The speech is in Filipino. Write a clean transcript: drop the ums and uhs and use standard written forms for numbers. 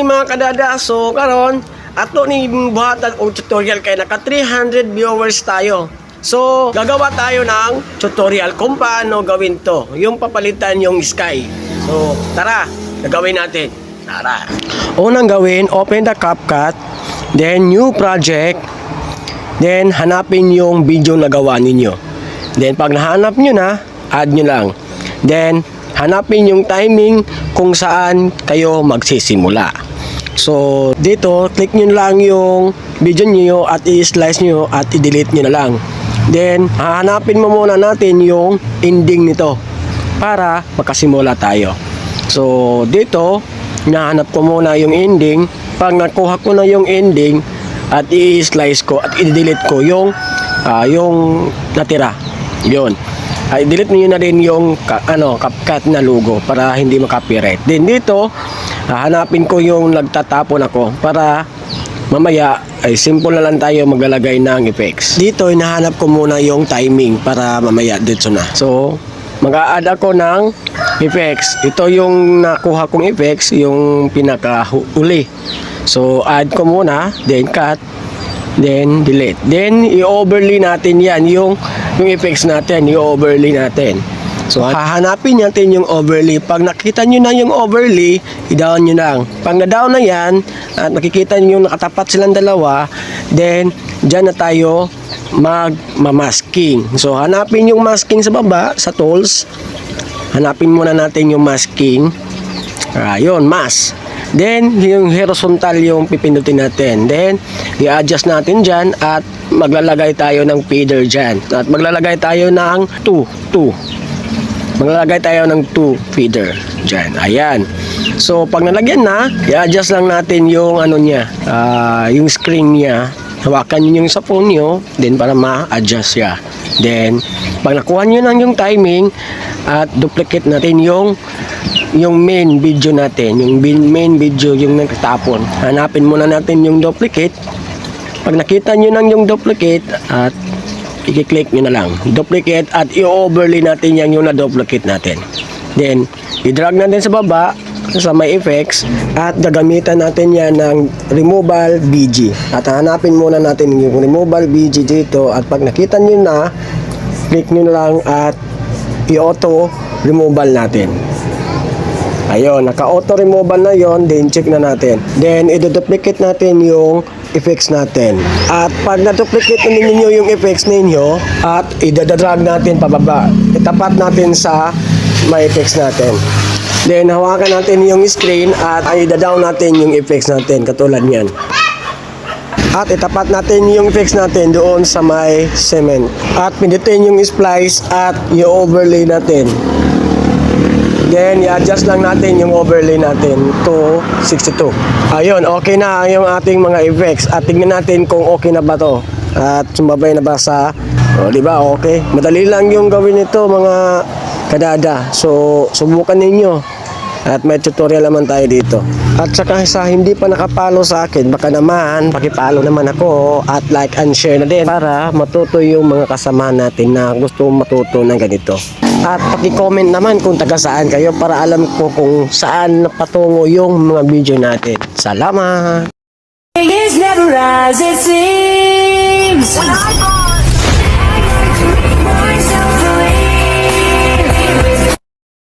morning mga kadada. So karon ato ni buhatan og tutorial kay naka 300 viewers tayo. So gagawa tayo ng tutorial kung paano gawin to, yung papalitan yung sky. So tara, gagawin natin. Tara. Unang gawin, open the CapCut, then new project, then hanapin yung video na gawa ninyo. Then pag nahanap nyo na, add nyo lang. Then hanapin yung timing kung saan kayo magsisimula. So dito, click nyo lang yung video nyo at i-slice nyo at i-delete nyo na lang. Then hahanapin mo muna natin yung ending nito para makasimula tayo. So dito, hinahanap ko muna yung ending. Pag nakuha ko na yung ending at i-slice ko at i-delete ko yung natira. Yun. Ay delete niyo na rin yung CapCut na logo para hindi ma-copyright. Then dito, hahanapin ko yung nagtatapon ako para mamaya ay simple na lang tayo maglalagay ng effects. Dito hinahanap ko muna yung timing para mamaya dito na. So, mag-a-add ako ng effects. Ito yung nakuha kong effects, yung pinaka-uli. So, add ko muna, then cut, then delete. Then i-overlay natin yan yung effects natin, i-overlay natin. So hahanapin natin yung overlay. Pag nakita nyo na yung overlay, i-down nyo lang. Pag na-down na yan at nakikita nyo yung nakatapat silang dalawa, then dyan na tayo mag-masking. So hanapin yung masking sa baba, sa tools. Hanapin muna natin yung masking. Ayun, mask. Then, yung horizontal yung pipindutin natin. Then, i-adjust natin dyan at maglalagay tayo ng feeder dyan. At maglalagay tayo ng 2. Maglalagay tayo ng 2 feeder dyan. Ayan. So, pag nalagyan na, i-adjust lang natin yung yung screen niya. Hawakan nyo yung sa phone nyo, then para ma-adjust siya. Then, pag nakuha nyo lang yung timing at duplicate natin yung main video natin, yung main video yung nagtatapon. Hanapin muna natin yung duplicate. Pag nakita nyo nang yung duplicate at i-click nyo na lang duplicate at i-overlay natin yung na-duplicate natin. Then i-drag natin sa baba sa may effects at gagamitan natin yan ng removal BG. At hanapin muna natin yung removal BG dito at pag nakita nyo na, click nyo na lang at i-auto removal natin. Ayun, naka-auto removal na yon, then check na natin. Then, i-duplicate natin yung effects natin. At pag na-duplicate na ninyo yung effects ninyo, at i-drag natin pababa. Itapat natin sa may effects natin. Then, hawakan natin yung screen at i-down natin yung effects natin, katulad niyan. At itapat natin yung effects natin doon sa may cement. At pindutin yung splice at i-overlay natin. Then, i-adjust lang natin yung overlay natin to 62. Ayun, okay na yung ating mga effects. At tingnan natin kung okay na ba to. At sumabay na ba sa... diba, okay. Madali lang yung gawin nito, mga kadada. So, subukan ninyo. At may tutorial naman tayo dito. At saka sa hindi pa nakapalo sa akin, baka naman, pakipalo naman ako. At like and share na din para matuto yung mga kasama natin na gusto matuto ng ganito. At paki-comment naman kung taga saan kayo para alam ko kung saan patungo yung mga video natin. Salamat! It's never as it seems.